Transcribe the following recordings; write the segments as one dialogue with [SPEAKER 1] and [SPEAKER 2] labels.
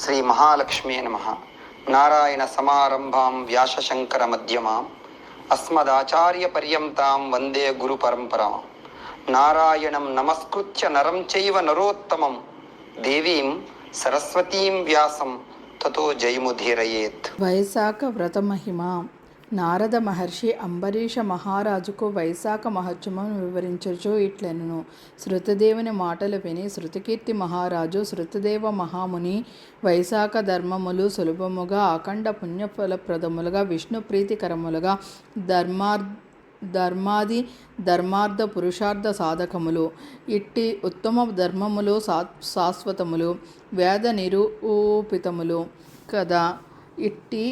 [SPEAKER 1] శ్రీ మహాలక్ష్మీ నమః. నారాయణ సమారంభాం వ్యాసశంకర మధ్యమాం అస్మదాచార్య పర్యంతాం వందే గురు పరంపరాం. నారాయణం నమస్కృత్య నరం చైవ నరోత్తమం దేవీం సరస్వతీం వ్యాసం తతో జయముధీరయేత్.
[SPEAKER 2] వైశాఖ వ్రత మహిమ. నారద మహర్షి అంబరీష మహారాజుకు వైశాఖ మహత్యమును వివరించుచు ఇట్లెనును. శృతదేవుని మాటలు విని శృతకీర్తి మహారాజు శృతదేవ మహాముని వైశాఖ ధర్మములు సులభముగా అఖండ పుణ్యఫలప్రదములుగా విష్ణు ప్రీతికరములుగా ధర్మార్థ పురుషార్థ సాధకములు ఇట్టి ఉత్తమ ధర్మములు శాశ్వతములు వేద నిరూపితములు కదా. ఇట్టి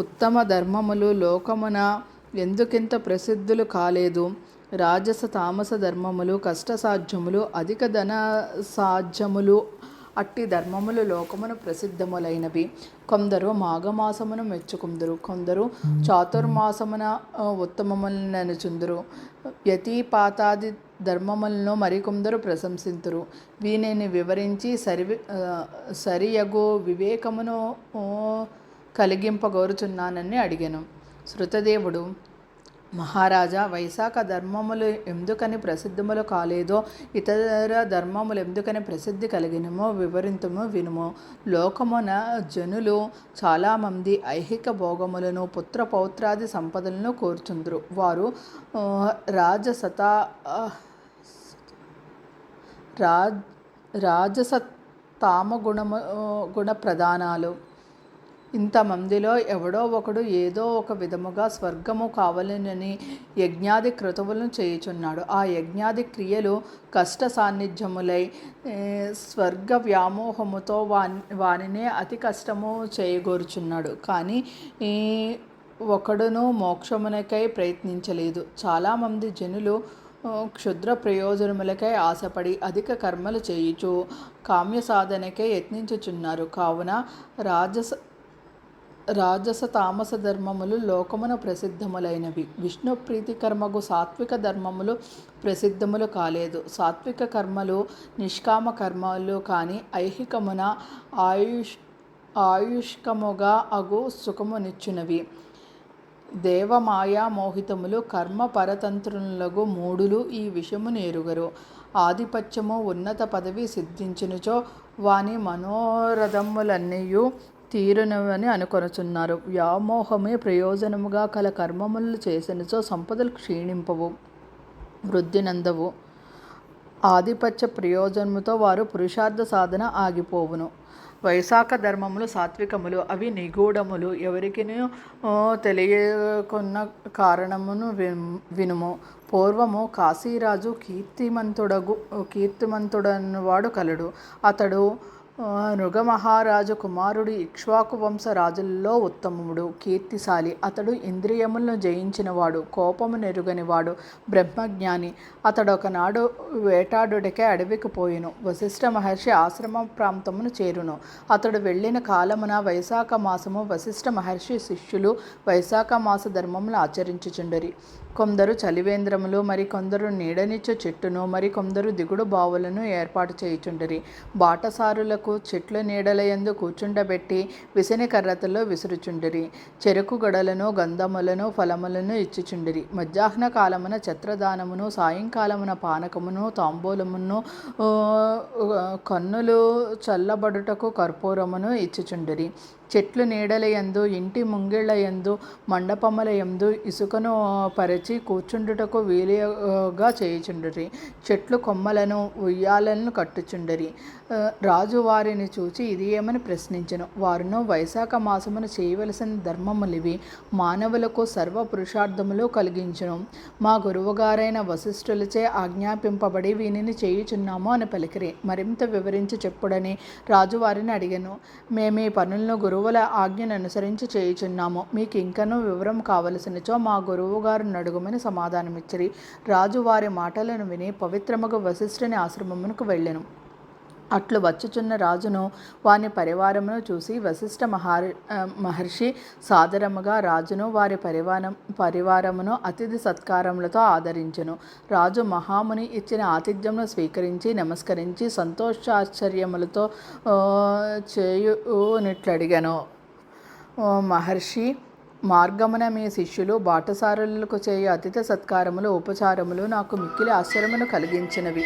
[SPEAKER 2] ఉత్తమ ధర్మములు లోకమున ఎందుకింత ప్రసిద్ధులు కాలేదు. రాజస తామస ధర్మములు కష్టసాధ్యములు అధిక ధన సాధ్యములు అట్టి ధర్మములు లోకమును ప్రసిద్ధములైనవి. కొందరు మాఘమాసమును మెచ్చుకుందరు, కొందరు చాతుర్మాసమున ఉత్తమములననుచుందురు. యతిపాతాది ధర్మములను మరికొందరు ప్రశంసింతురు. వీనిని వివరించి సరియగు వివేకమును కలిగింపగోరుచున్నానని అడిగాను. శృతదేవుడు, మహారాజా, వైశాఖ ధర్మములు ఎందుకని ప్రసిద్ధములు కాలేదో, ఇతర ధర్మములు ఎందుకని ప్రసిద్ధి కలిగినమో వివరింతుము వినుము. లోకమున జనులు చాలామంది ఐహిక భోగములను పుత్ర పౌత్రాది సంపదలను కోరుచుందురు. వారు రాజస తామ గుణ ప్రధానాలు. ఇంతమందిలో ఎవడో ఒకడు ఏదో ఒక విధముగా స్వర్గము కావాలనని యజ్ఞాది క్రతువులను చేయుచున్నాడు. ఆ యజ్ఞాది క్రియలు కష్ట సాన్నిధ్యములై స్వర్గ వ్యామోహముతో వానినే అతి కష్టము చేయగోరుచున్నాడు. కానీ ఒకడును మోక్షమునకై ప్రయత్నించలేదు. చాలామంది జనులు క్షుద్ర ప్రయోజనములకై ఆశపడి అధిక కర్మలు చేయుచు కామ్య సాధనకై యత్నించుచున్నారు. కావున రాజస తామస ధర్మములు లోకమున ప్రసిద్ధములైనవి. విష్ణు ప్రీతికర్మగు సాత్విక ధర్మములు ప్రసిద్ధములు కాలేదు. సాత్విక కర్మలు నిష్కామ కర్మలు కాని ఐహికమున ఆయుష్కముగా అగు సుఖమునిచ్చునవి. దేవమాయా మోహితములు కర్మ పరతంత్రులగు మూడులు ఈ విషయము నేరుగరు. ఆధిపత్యము ఉన్నత పదవి సిద్ధించినచో వాని మనోరథములన్నీయు తీరునవని అనుకొనుచున్నారు. వ్యామోహమే ప్రయోజనముగా కల కర్మములు చేసినచో సంపదలు క్షీణింపవు, వృద్ధి నందవు. ఆధిపత్య ప్రయోజనముతో వారు పురుషార్థ సాధన ఆగిపోవును. వైశాఖ ధర్మములు సాత్వికములు, అవి నిగూఢములు. ఎవరికినూ తెలియకున్న కారణమును వినుము. పూర్వము కాశీరాజు కీర్తిమంతుడనువాడు కలడు. అతడు నృగమహారాజు కుమారుడు. ఇక్ష్వాకు వంశ రాజులలో ఉత్తముడు, కీర్తిశాలి. అతడు ఇంద్రియములను జయించినవాడు, కోపము నెరుగనివాడు, బ్రహ్మజ్ఞాని. అతడొకనాడు వేటాడుటకే అడవికి పోయిను. వశిష్ఠ మహర్షి ఆశ్రమ ప్రాంతమును చేరును. అతడు వెళ్ళిన కాలమున వైశాఖ మాసము. వశిష్ఠ మహర్షి శిష్యులు వైశాఖ మాస ధర్మములు ఆచరించుచుండరి. కొందరు చలివేంద్రములు, మరికొందరు నీడనిచ్చు చెట్టును, మరికొందరు దిగుడు బావులను ఏర్పాటు చేయుచుండరి. బాటసారులకు చెట్ల నీడలయందు కూర్చుండబెట్టి విసని కర్రతలో విసురుచుండరి. చెరుకు గడలను, గంధములను, ఫలములను ఇచ్చుచుండిరి. మధ్యాహ్న కాలమున ఛత్రదానమును, సాయంకాలమున పానకమును, తాంబూలమును, కన్నులు చల్లబడుటకు కర్పూరమును ఇచ్చుచుండిరి. చెట్లు నీడలయందు, ఇంటి ముంగిళ్ళయందు, మండపములయందు ఇసుకను పరిచి కూర్చుండుటకు వీలుగా చేయుచుండిరి. చెట్లు కొమ్మలను, ఉయ్యాలను కట్టుచుండిరి. రాజు వారిని చూచి ఇది ఏమని ప్రశ్నించెను. వారును, వైశాఖ మాసమును చేయవలసిన ధర్మములివి, మానవులకు సర్వ పురుషార్థములు కలిగించును. మా గురువుగారైన వశిష్ఠులచే ఆజ్ఞాపింపబడి వీనిని చేయుచున్నాము అని పలికిరి. మరింత వివరించి చెప్పుడని రాజు వారిని అడిగాను. మేమీ పనులను గురువుల ఆజ్ఞను అనుసరించి చేయుచున్నాము. మీకు ఇంకనూ వివరం కావలసినచో మా గురువుగారు నడుగుమని సమాధానమిచ్చిరి. రాజు వారి మాటలను విని పవిత్రముగు వశిష్ఠుని ఆశ్రమమునకు వెళ్ళెను. అట్లు వచ్చుచున్న రాజును వాని పరివారమును చూసి వశిష్ఠ మహర్షి సాదరముగా రాజును వారి పరివారమును అతిథి సత్కారములతో ఆదరించెను. రాజు మహాముని ఇచ్చిన ఆతిథ్యమును స్వీకరించి నమస్కరించి సంతోషాశ్చర్యములతో చేయునిట్లడిగెను. మహర్షి, మార్గమున మీ శిష్యులు బాటసారులకు చేయు అతిథి సత్కారములు ఉపచారములు నాకు మిక్కిలి ఆశ్చర్యమును కలిగించినవి.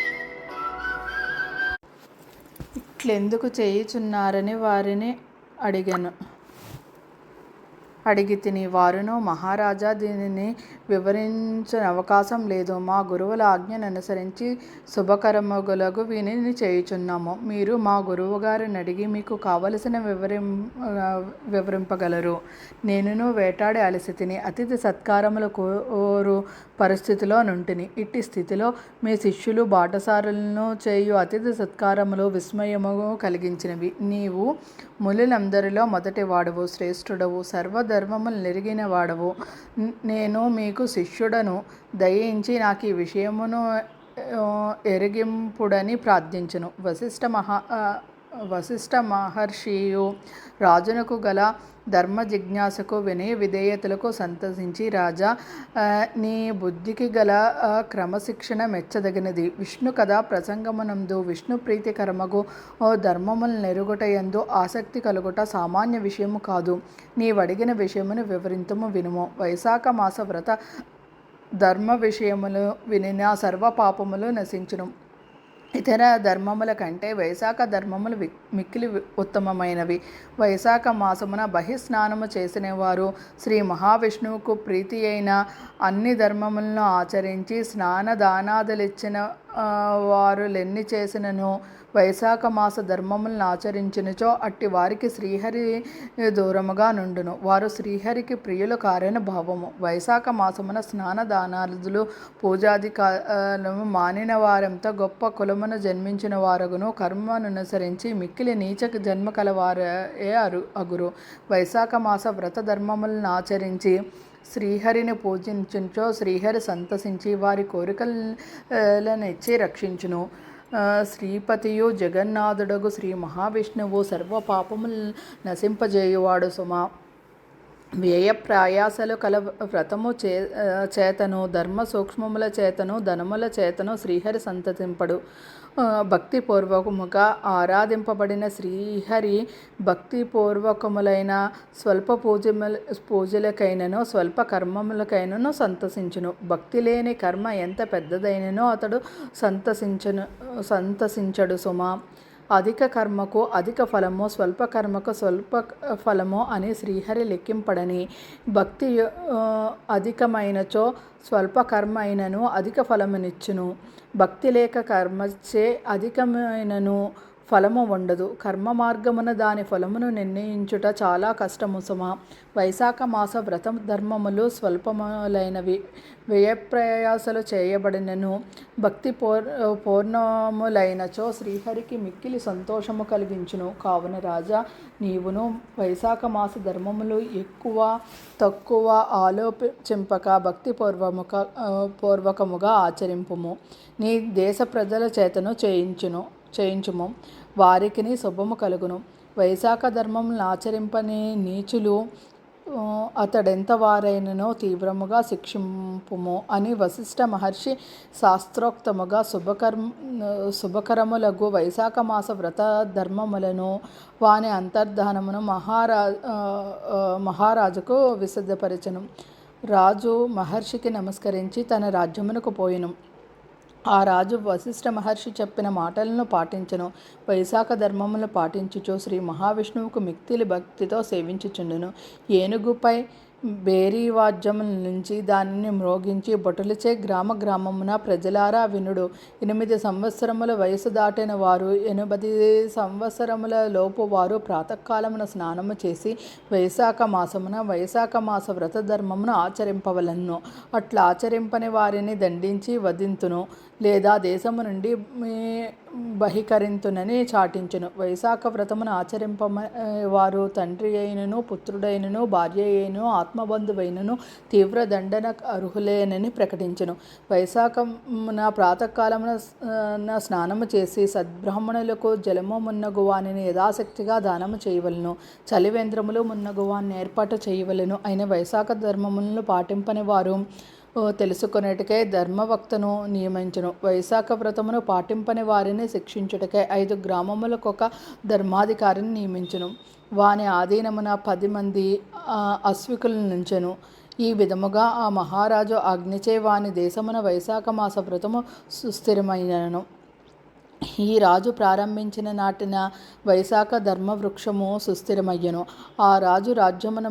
[SPEAKER 2] ఇట్లెందుకు చేయుచున్నారని వారిని అడిగితిని. వారును, మహారాజా, దీనిని వివరించనవకాశం లేదు. మా గురువుల ఆజ్ఞను అనుసరించి శుభకర్మగులకు వీనిని చేయుచున్నాము. మీరు మా గురువుగారిని అడిగి మీకు కావలసిన వివరింపగలరు. నేనును వేటాడి అలసితిని, అతిథి సత్కారములు కోరు పరిస్థితిలో నుంటిని. ఇట్టి స్థితిలో మీ శిష్యులు బాటసారులను చేయు అతిథి సత్కారములు విస్మయము కలిగించినవి. నీవు మునులందరిలో మొదటి వాడవు, శ్రేష్ఠుడవు, సర్వధర్మములు నెరిగిన వాడవు. నేను మీకు శిష్యుడను. దయించి నాకు ఈ విషయమును ఎరిగింపుడని ప్రార్థించును. వశిష్ఠ మహర్షియు రాజునకు గల ధర్మ జిజ్ఞాసకు వినయ విధేయతలకు సంతసించి, రాజా, నీ బుద్ధికి గల క్రమశిక్షణ మెచ్చదగినది. విష్ణు కథా ప్రసంగమునందు విష్ణు ప్రీతికరమగు ధర్మములు నెరుగుటయందు ఆసక్తి కలుగుట సామాన్య విషయము కాదు. నీవడిగిన విషయమును వివరింతుము వినుము. వైశాఖ మాస వ్రత ధర్మ విషయములు వినిన సర్వ పాపములు నశించును. ఇతర ధర్మముల కంటే వైశాఖ ధర్మములు మిక్కిలి ఉత్తమమైనవి. వైశాఖ మాసమున బహిస్నానము చేసిన వారు శ్రీ మహావిష్ణువుకు ప్రీతి అయిన అన్ని ధర్మములను ఆచరించి స్నానదానాదులిచ్చిన వారులెన్ని చేసినను వైశాఖ మాస ధర్మములను ఆచరించినచో అట్టి వారికి శ్రీహరి దూరముగా నుండును. వారు శ్రీహరికి ప్రియులు కారని భావము. వైశాఖ మాసమున స్నానదానాదులు పూజాదికాలము మానిన వారంతా గొప్ప కులమును జన్మించిన వారగును కర్మనుసరించి మిక్కిలి నీచ జన్మ కలవారే అగురు. వైశాఖ మాస వ్రత ధర్మములను ఆచరించి శ్రీహరిని పూజించుచో శ్రీహరి సంతసించి వారి కోరికలనిచ్చి రక్షించును. శ్రీపతియు జగన్నాథుడగు శ్రీ మహావిష్ణువు సర్వ పాపములు నశింపజేయువాడు సుమా. వ్యయ ప్రయాసలు కల వ్రతము చేతను ధర్మ సూక్ష్మముల చేతను ధనముల చేతను శ్రీహరి సంతతింపడు. భక్తిపూర్వకముగా ఆరాధింపబడిన శ్రీహరి భక్తిపూర్వకములైన స్వల్ప పూజలకైనను స్వల్ప కర్మములకైనను సంతసించును. భక్తి లేని కర్మ ఎంత పెద్దదైననో అతడు సంతసించడు సుమా. అధిక కర్మకు అధిక ఫలము, స్వల్ప కర్మకు స్వల్ప ఫలము అని శ్రీహరి లెక్కింపడని. భక్తి అధికమైనచో స్వల్ప కర్మ అయినను అధిక ఫలమునిచ్చును. భక్తి లేక కర్మచే అధికమైనను ఫలము ఉండదు. కర్మ మార్గమున దాని ఫలమును నిర్ణయించుట చాలా కష్టము సుమా. వైశాఖ మాస వ్రత ధర్మములు స్వల్పములైనవి. వ్యయప్రయాసలు చేయబడినను భక్తి పూర్ణములైనచో శ్రీహరికి మిక్కిలి సంతోషము కలిగించును. కావున రాజా, నీవును వైశాఖ మాస ధర్మములు ఎక్కువ తక్కువ ఆలోచింపక భక్తి పూర్వకముగా ఆచరింపుము. నీ దేశ ప్రజల చేతను చేయించుము. వారికిని శుభము కలుగును. వైశాఖ ధర్మములను ఆచరింపని నీచులు అతడెంత వారైననో తీవ్రముగా శిక్షింపుము అని వశిష్ఠ మహర్షి శాస్త్రోక్తముగా శుభకరములగు వైశాఖ మాస వ్రత ధర్మములను వాని అంతర్ధానమును మహారాజుకు విశదపరచెను. రాజు మహర్షికి నమస్కరించి తన రాజ్యమునకు పోయెను. ఆ రాజు వశిష్ఠ మహర్షి చెప్పిన మాటలను పాటించెను. వైశాఖ ధర్మములను పాటించుచు శ్రీ మహావిష్ణువుకు మిక్కిలి భక్తితో సేవించుచుండును. ఏనుగుపై భేరీవాద్యముల నుంచి దానిని మ్రోగించి బొటలుచే గ్రామమున ప్రజలారా వినుడు. 8 సంవత్సరముల వయసు దాటిన వారు 80 సంవత్సరముల లోపు వారు ప్రాతకాలమున స్నానము చేసి వైశాఖ మాస వ్రత ధర్మమును ఆచరింపవలెను. అట్లా ఆచరింపని వారిని దండించి వధింతును, లేదా దేశము నుండి బహికరింతునని చాటించును. వైశాఖ వ్రతమును వారు తండ్రి అయినను, పుత్రుడైనను, భార్య అయినను, ఆత్మబంధువైనను తీవ్ర దండన అర్హులేనని ప్రకటించును. వైశాఖమున ప్రాతకాలమున స్నానము చేసి సద్బ్రాహ్మణులకు జలము మున్నగు వానిని యథాశక్తిగా దానము చేయవలను. చలివేంద్రములు మున్నగు వాని ఏర్పాటు చేయవలను. అయిన వైశాఖ ధర్మములను పాటింపని వారు తెలుసుకొనుటకై ధర్మవక్తను నియమించును. వైశాఖ వ్రతమును పాటింపని వారిని శిక్షించుటకై 5 గ్రామములకొక ధర్మాధికారిని నియమించును. వాని ఆధీనమున 10 మంది అశ్వికులను నుంచెను. ఈ విధముగా ఆ మహారాజు ఆజ్ఞచే వాని దేశమున వైశాఖ మాస వ్రతము సుస్థిరమైనను. ఈ రాజు ప్రారంభించిన నాటిన వైశాఖ ధర్మవృక్షము సుస్థిరమయ్యను. ఆ రాజు రాజ్యమున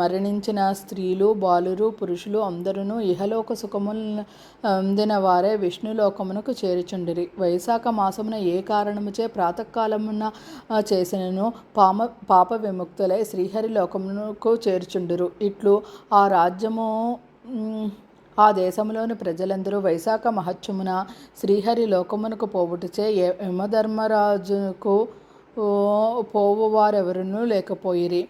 [SPEAKER 2] మరణించిన స్త్రీలు, బాలురు, పురుషులు అందరూ ఇహలోక సుఖములను అందిన వారే విష్ణులోకమునకు చేరుచుండిరి. వైశాఖ మాసమున ఏ కారణముచే ప్రాతకాలమున చేసినను పాప విముక్తులై శ్రీహరి లోకమునకు చేరుచుండురు. ఇట్లు ఆ రాజ్యము ఆ దేశంలోని ప్రజలందరూ వైశాఖ మహత్యమున శ్రీహరి లోకమునకు పోవుటచే యమధర్మరాజుకు పోవువారెవరునూ లేకపోయిరి.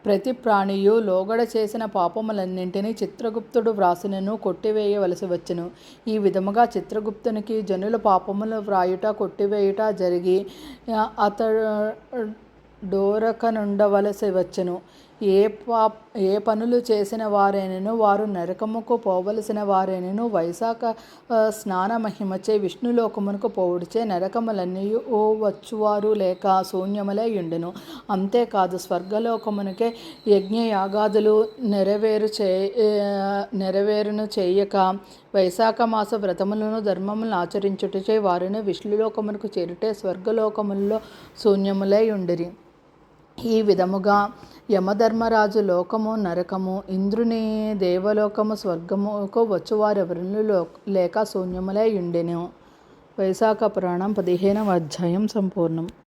[SPEAKER 2] ప్రతి ప్రాణియు లోగడ చేసిన పాపములన్నింటినీ చిత్రగుప్తుడు వ్రాసినను కొట్టివేయవలసి వచ్చెను. ఈ విధముగా చిత్రగుప్తునికి జనుల పాపములు వ్రాయుట, కొట్టివేయుట జరిగి అతడోరకనుండవలసి వచ్చెను. ఏ పనులు చేసిన వారైనను వారు నరకముకు పోవలసిన వారైనను వైశాఖ స్నాన మహిమచే విష్ణులోకమునకు పోవుడిచే నరకములన్నీ వచ్చువారు లేక శూన్యములై ఉండెను. అంతేకాదు స్వర్గలోకమునకే యజ్ఞయాగాదులు నెరవేరును చేయక వైశాఖ మాస వ్రతములను ధర్మములను ఆచరించుటచే వారిని విష్ణులోకమునకు చేరుటే స్వర్గలోకములలో శూన్యములై ఉండిరి. ఈ విధముగా యమధర్మరాజు లోకము నరకము, ఇంద్రుని దేవలోకము స్వర్గముకు వచ్చువారెవరునూ లేక శూన్యములై ఉండెను. వైశాఖ పురాణం 15వ అధ్యాయం సంపూర్ణం.